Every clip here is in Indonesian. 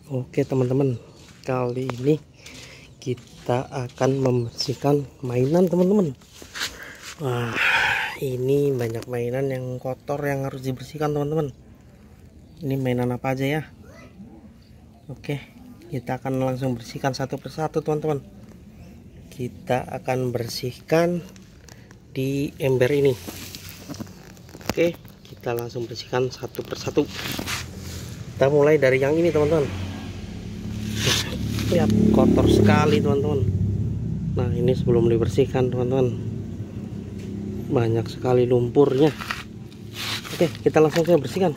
Oke teman-teman, kali ini kita akan membersihkan mainan teman-teman. Wah, ini banyak mainan yang kotor yang harus dibersihkan teman-teman. Ini mainan apa aja ya? Oke, kita akan langsung bersihkan satu persatu teman-teman. Kita akan bersihkan di ember ini. Oke, kita langsung bersihkan satu persatu. Kita mulai dari yang ini teman-teman. Lihat, kotor sekali teman-teman. Nah, ini sebelum dibersihkan teman-teman, banyak sekali lumpurnya. Oke, kita langsung saja bersihkan.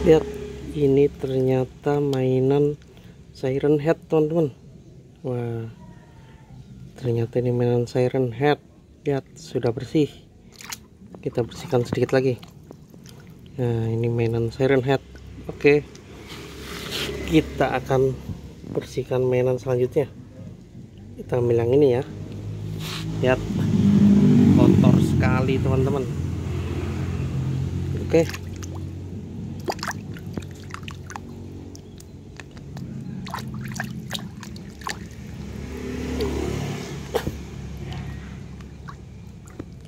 Lihat, ini ternyata mainan Siren Head teman-teman. Wah, ternyata ini mainan Siren Head. Lihat, sudah bersih. Kita bersihkan sedikit lagi. Nah, ini mainan Siren Head. Oke, kita akan bersihkan mainan selanjutnya. Kita ambil yang ini ya. Lihat, kotor sekali teman-teman. Oke,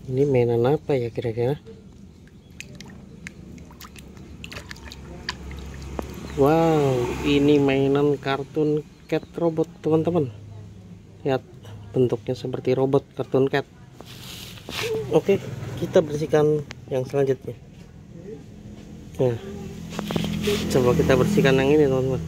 ini mainan apa ya kira-kira? Wow, ini mainan kartun cat robot teman-teman. Lihat, bentuknya seperti robot kartun cat. Oke, kita bersihkan yang selanjutnya. Nah, coba kita bersihkan yang ini teman-teman.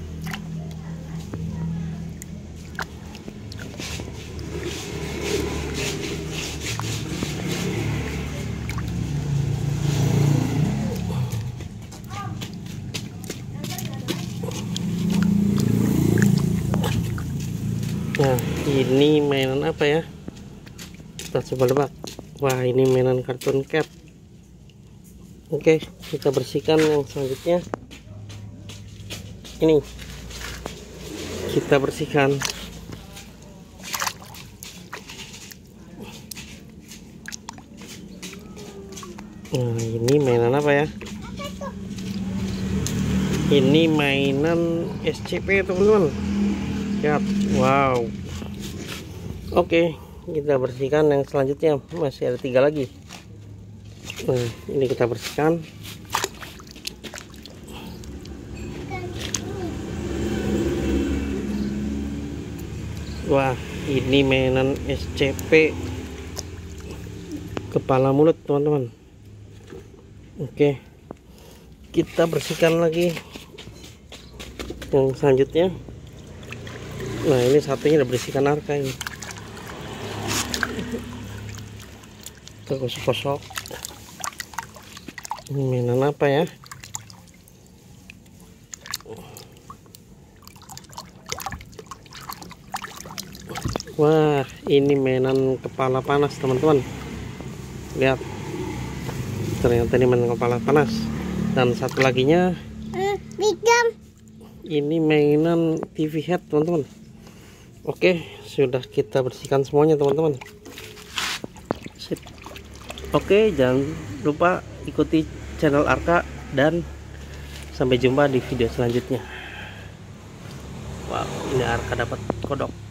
Nah, ini mainan apa ya? Kita coba lebak. Wah, ini mainan kartun cat. Oke, kita bersihkan yang selanjutnya. Ini kita bersihkan. Nah, ini mainan apa ya? Ini mainan SCP teman-teman. Lihat, wow. Oke, kita bersihkan yang selanjutnya. Masih ada 3 lagi. Nah, ini kita bersihkan. Wah, ini mainan SCP kepala mulut teman-teman. Oke, kita bersihkan lagi yang selanjutnya. Nah, ini satunya udah bersihkan Arka ini. Kita gosok-gosok. Ini mainan apa ya? Wah, ini mainan kepala panas teman-teman. Lihat, ternyata ini mainan kepala panas. Dan satu laginya, ini mainan TV head teman-teman. Oke, sudah kita bersihkan semuanya teman-teman. Sip. Oke, jangan lupa ikuti channel Arka dan sampai jumpa di video selanjutnya. Wow, ini Arka dapat kodok.